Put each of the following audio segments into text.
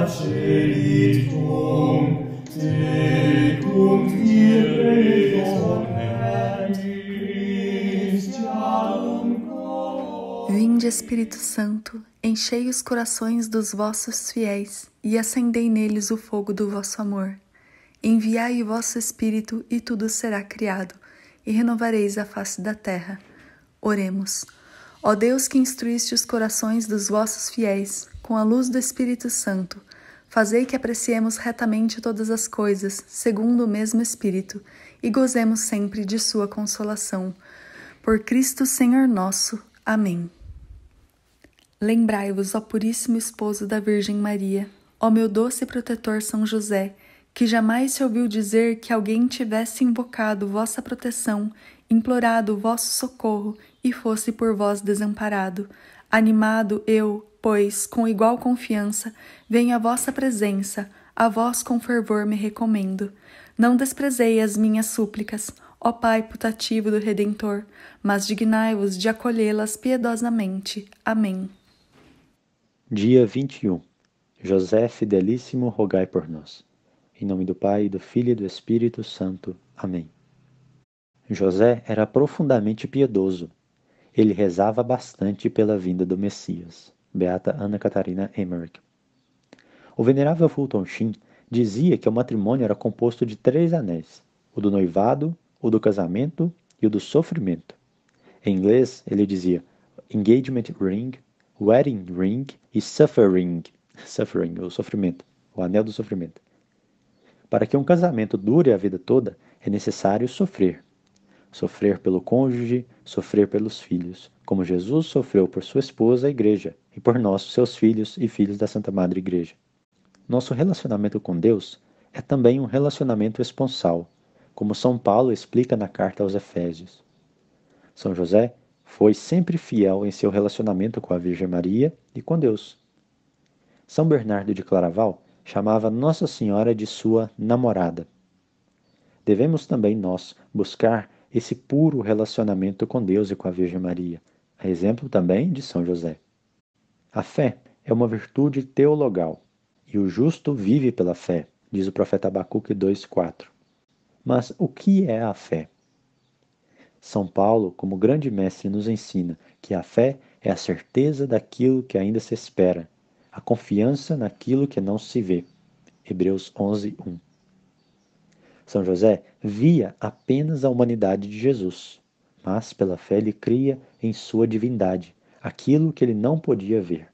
Spiritum, tecum ire Christianum cor. Vinde, Espírito Santo, enchei os corações dos vossos fiéis e acendei neles o fogo do vosso amor. Enviai o vosso Espírito e tudo será criado, e renovareis a face da terra. Oremos. Ó Deus, que instruíste os corações dos vossos fiéis com a luz do Espírito Santo, fazei que apreciemos retamente todas as coisas, segundo o mesmo Espírito, e gozemos sempre de sua consolação. Por Cristo Senhor nosso. Amém. Lembrai-vos, ó Puríssimo Esposo da Virgem Maria, ó meu doce protetor São José, que jamais se ouviu dizer que alguém tivesse invocado vossa proteção, implorado vosso socorro e fosse por vós desamparado. Animado eu, pois, com igual confiança, venho à vossa presença, a vós com fervor me recomendo. Não desprezei as minhas súplicas, ó Pai putativo do Redentor, mas dignai-vos de acolhê-las piedosamente. Amém. Dia 21. José Fidelíssimo, rogai por nós. Em nome do Pai, do Filho e do Espírito Santo. Amém. José era profundamente piedoso. Ele rezava bastante pela vinda do Messias. Beata Ana Catarina Emmerich. O venerável Fulton Sheen dizia que o matrimônio era composto de 3 anéis: o do noivado, o do casamento e o do sofrimento. Em inglês, ele dizia engagement ring, wedding ring e suffering, o sofrimento, o anel do sofrimento. Para que um casamento dure a vida toda, é necessário sofrer. Sofrer pelo cônjuge, sofrer pelos filhos, como Jesus sofreu por sua esposa, a Igreja, e por nós, seus filhos e filhos da Santa Madre Igreja. Nosso relacionamento com Deus é também um relacionamento esponsal, como São Paulo explica na carta aos Efésios. São José foi sempre fiel em seu relacionamento com a Virgem Maria e com Deus. São Bernardo de Claraval chamava Nossa Senhora de sua namorada. Devemos também nós buscar esse puro relacionamento com Deus e com a Virgem Maria, a exemplo também de São José. A fé é uma virtude teologal, e o justo vive pela fé, diz o profeta Abacuque 2,4. Mas o que é a fé? São Paulo, como grande mestre, nos ensina que a fé é a certeza daquilo que ainda se espera, a confiança naquilo que não se vê. Hebreus 11:1. São José via apenas a humanidade de Jesus, mas pela fé ele cria em sua divindade, aquilo que ele não podia ver.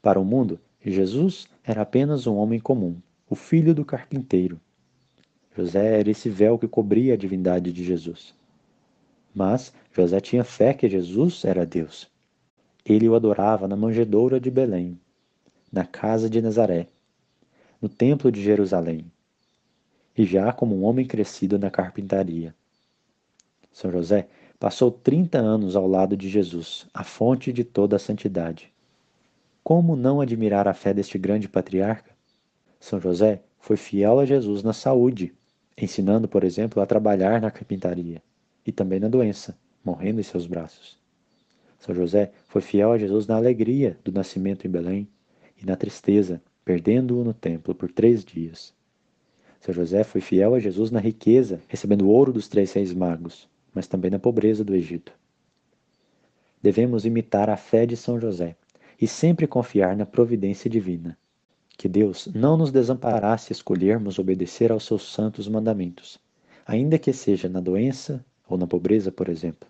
Para o mundo, Jesus era apenas um homem comum, o filho do carpinteiro. José era esse véu que cobria a divindade de Jesus. Mas José tinha fé que Jesus era Deus. Ele o adorava na manjedoura de Belém, na casa de Nazaré, no templo de Jerusalém, e já como um homem crescido na carpintaria. São José passou 30 anos ao lado de Jesus, a fonte de toda a santidade. Como não admirar a fé deste grande patriarca? São José foi fiel a Jesus na saúde, ensinando, por exemplo, a trabalhar na carpintaria, e também na doença, morrendo em seus braços. São José foi fiel a Jesus na alegria do nascimento em Belém e na tristeza, perdendo-o no templo por 3 dias. São José foi fiel a Jesus na riqueza, recebendo o ouro dos 3 reis magos, mas também na pobreza do Egito. Devemos imitar a fé de São José e sempre confiar na providência divina. Que Deus não nos desamparasse escolhermos obedecer aos seus santos mandamentos, ainda que seja na doença ou na pobreza, por exemplo.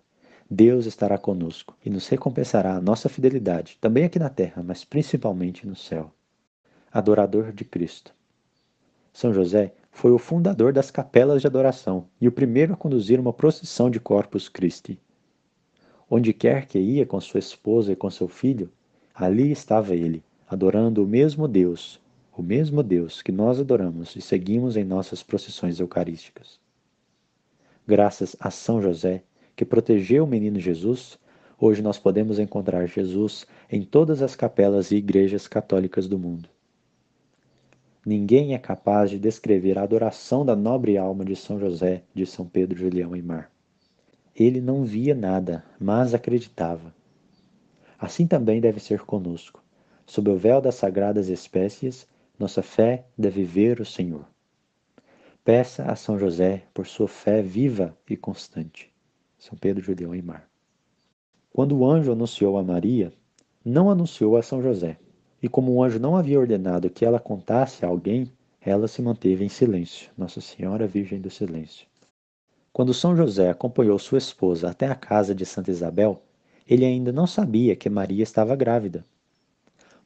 Deus estará conosco e nos recompensará a nossa fidelidade, também aqui na terra, mas principalmente no céu. Adorador de Cristo. São José foi o fundador das capelas de adoração e o primeiro a conduzir uma procissão de Corpus Christi. Onde quer que ia com sua esposa e com seu filho, ali estava ele, adorando o mesmo Deus que nós adoramos e seguimos em nossas procissões eucarísticas. Graças a São José, que protegeu o menino Jesus, hoje nós podemos encontrar Jesus em todas as capelas e igrejas católicas do mundo. Ninguém é capaz de descrever a adoração da nobre alma de São José, de São Pedro, Julião e Mar. Ele não via nada, mas acreditava. Assim também deve ser conosco. Sob o véu das sagradas espécies, nossa fé deve ver o Senhor. Peça a São José por sua fé viva e constante. São Pedro Julião Aimar. Quando o anjo anunciou a Maria, não anunciou a São José. E como o anjo não havia ordenado que ela contasse a alguém, ela se manteve em silêncio. Nossa Senhora Virgem do Silêncio. Quando São José acompanhou sua esposa até a casa de Santa Isabel, ele ainda não sabia que Maria estava grávida.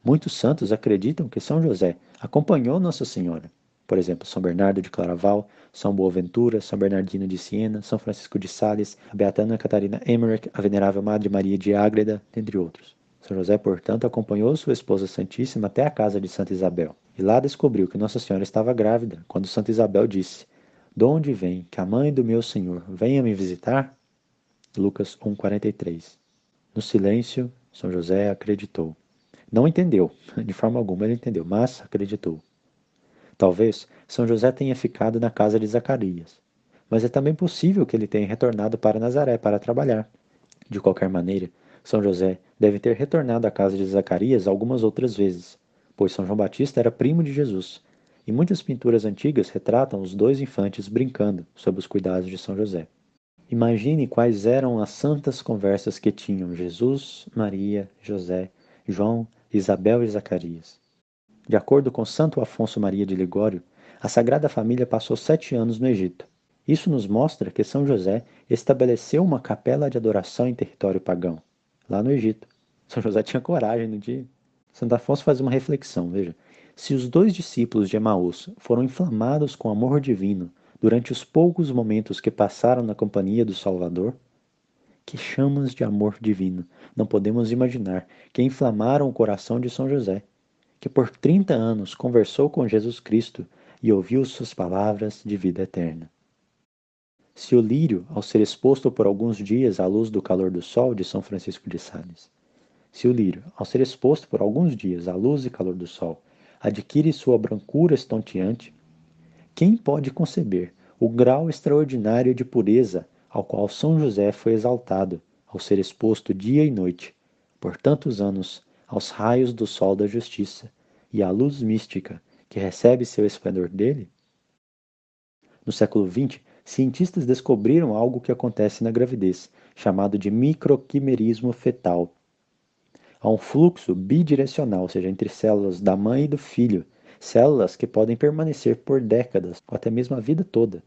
Muitos santos acreditam que São José acompanhou Nossa Senhora. Por exemplo, São Bernardo de Claraval, São Boaventura, São Bernardino de Siena, São Francisco de Sales, a Beata Ana Catarina Emmerich, a Venerável Madre Maria de Ágreda, entre outros. São José, portanto, acompanhou sua esposa Santíssima até a casa de Santa Isabel. E lá descobriu que Nossa Senhora estava grávida, quando Santa Isabel disse: "De onde vem que a mãe do meu Senhor venha me visitar?" Lucas 1,43. No silêncio, São José acreditou. Não entendeu, de forma alguma ele entendeu, mas acreditou. Talvez São José tenha ficado na casa de Zacarias, mas é também possível que ele tenha retornado para Nazaré para trabalhar. De qualquer maneira, São José deve ter retornado à casa de Zacarias algumas outras vezes, pois São João Batista era primo de Jesus, e muitas pinturas antigas retratam os dois infantes brincando sob os cuidados de São José. Imagine quais eram as santas conversas que tinham Jesus, Maria, José, João, Isabel e Zacarias. De acordo com Santo Afonso Maria de Ligório, a Sagrada Família passou 7 anos no Egito. Isso nos mostra que São José estabeleceu uma capela de adoração em território pagão, lá no Egito. São José tinha coragem, não tinha? Santo Afonso faz uma reflexão, veja. Se os 2 discípulos de Emaús foram inflamados com amor divino durante os poucos momentos que passaram na companhia do Salvador, que chamas de amor divino não podemos imaginar que inflamaram o coração de São José, que por 30 anos conversou com Jesus Cristo e ouviu suas palavras de vida eterna. Se o lírio, ao ser exposto por alguns dias à luz do calor do sol, de São Francisco de Sales, se o lírio, ao ser exposto por alguns dias à luz e calor do sol, adquire sua brancura estonteante, quem pode conceber o grau extraordinário de pureza ao qual São José foi exaltado, ao ser exposto dia e noite, por tantos anos, aos raios do sol da justiça e à luz mística que recebe seu esplendor dele? No século XX, cientistas descobriram algo que acontece na gravidez, chamado de microquimerismo fetal. Há um fluxo bidirecional, ou seja, entre células da mãe e do filho, células que podem permanecer por décadas, ou até mesmo a vida toda.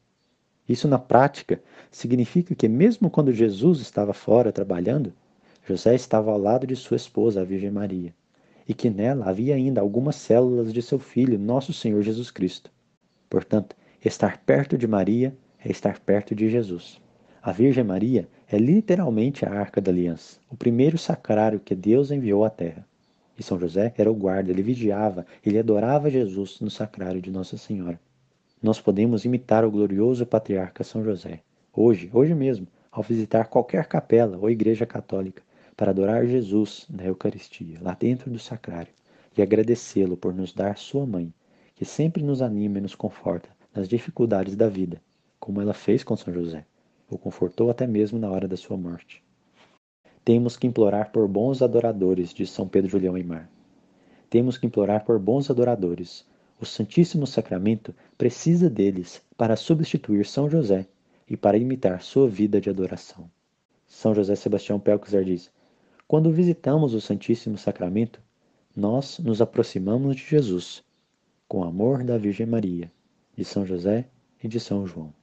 Isso, na prática, significa que, mesmo quando Jesus estava fora trabalhando, José estava ao lado de sua esposa, a Virgem Maria, e que nela havia ainda algumas células de seu Filho, nosso Senhor Jesus Cristo. Portanto, estar perto de Maria é estar perto de Jesus. A Virgem Maria é literalmente a Arca da Aliança, o primeiro sacrário que Deus enviou à Terra. E São José era o guarda, ele vigiava, ele adorava Jesus no sacrário de Nossa Senhora. Nós podemos imitar o glorioso patriarca São José, hoje mesmo, ao visitar qualquer capela ou igreja católica, para adorar Jesus na Eucaristia, lá dentro do sacrário, e agradecê-lo por nos dar sua mãe, que sempre nos anima e nos conforta nas dificuldades da vida, como ela fez com São José, o confortou até mesmo na hora da sua morte. Temos que implorar por bons adoradores, diz São Pedro Julião Aimar. Temos que implorar por bons adoradores. O Santíssimo Sacramento precisa deles para substituir São José e para imitar sua vida de adoração. São José Sebastião Pelczar diz: quando visitamos o Santíssimo Sacramento, nós nos aproximamos de Jesus, com o amor da Virgem Maria, de São José e de São João.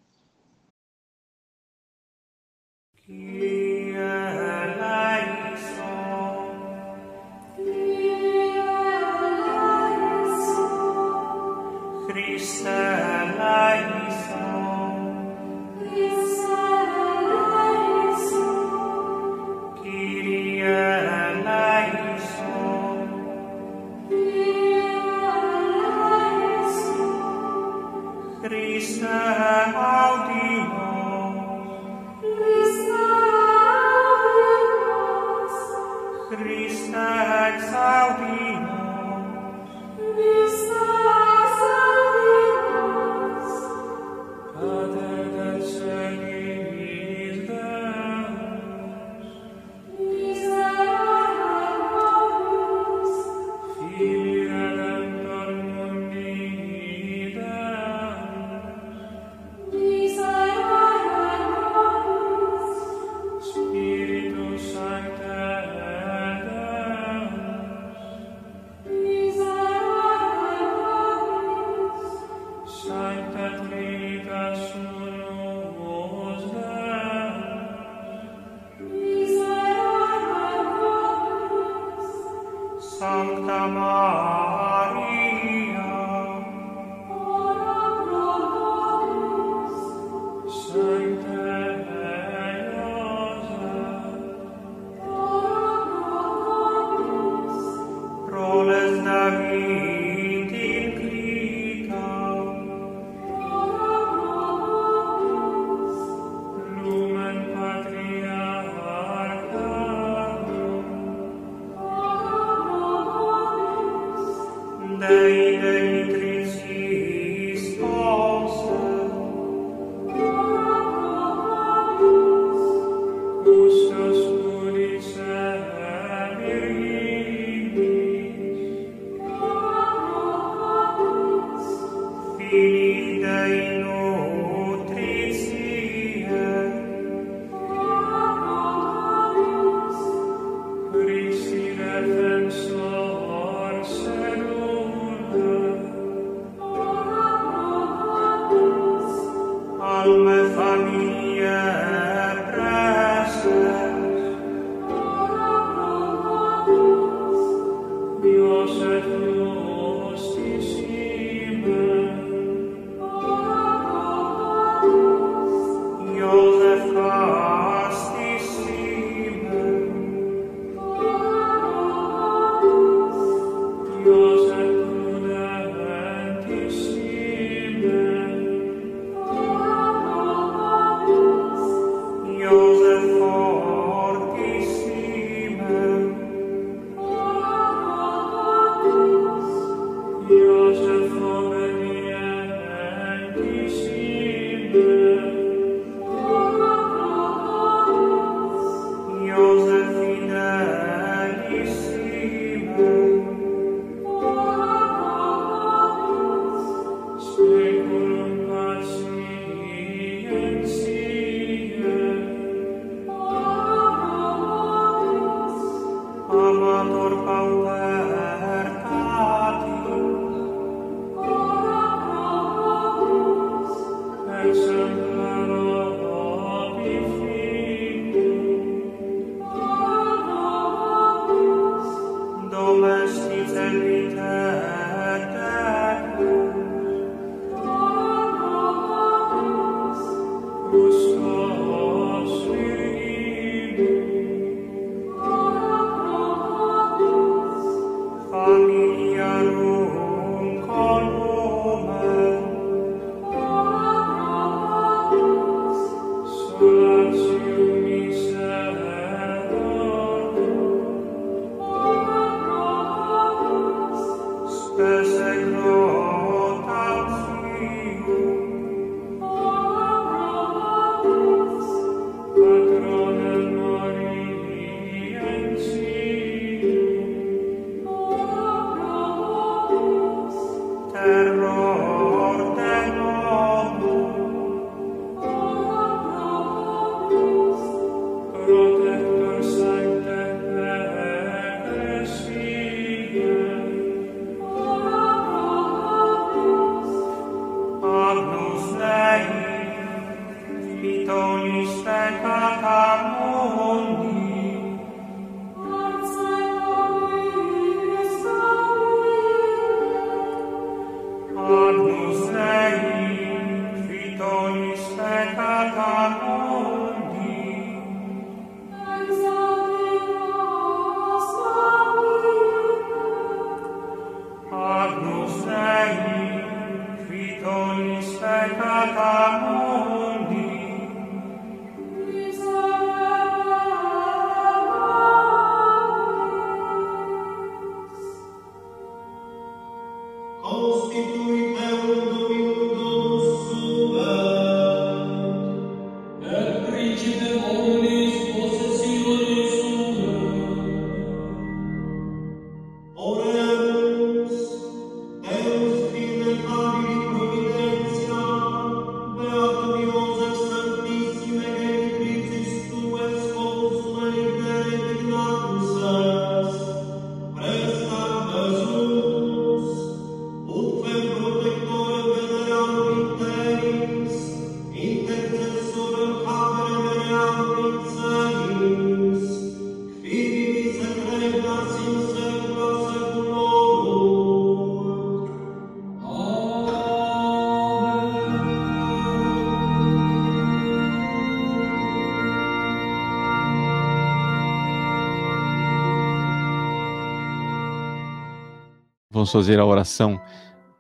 vamos fazer a oração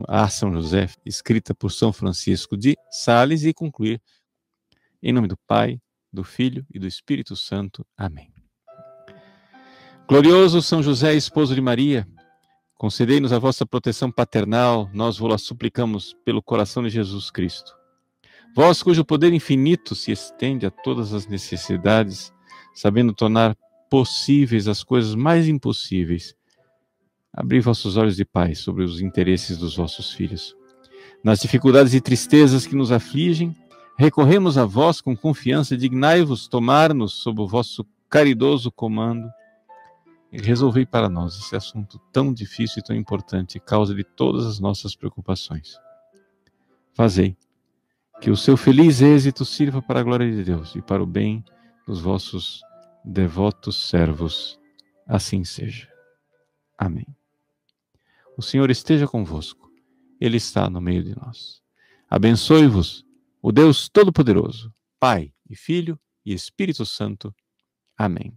a São José, escrita por São Francisco de Sales, e concluir em nome do Pai, do Filho e do Espírito Santo. Amém. Glorioso São José, esposo de Maria, concedei-nos a vossa proteção paternal, nós vos-la suplicamos pelo coração de Jesus Cristo. Vós, cujo poder infinito se estende a todas as necessidades, sabendo tornar possíveis as coisas mais impossíveis, abri vossos olhos de paz sobre os interesses dos vossos filhos. Nas dificuldades e tristezas que nos afligem, recorremos a vós com confiança, dignai-vos tomar-nos sob o vosso caridoso comando e resolvei para nós esse assunto tão difícil e tão importante, causa de todas as nossas preocupações. Fazei que o seu feliz êxito sirva para a glória de Deus e para o bem dos vossos devotos servos. Assim seja. Amém. O Senhor esteja convosco. Ele está no meio de nós. Abençoe-vos o Deus Todo-Poderoso, Pai e Filho e Espírito Santo. Amém.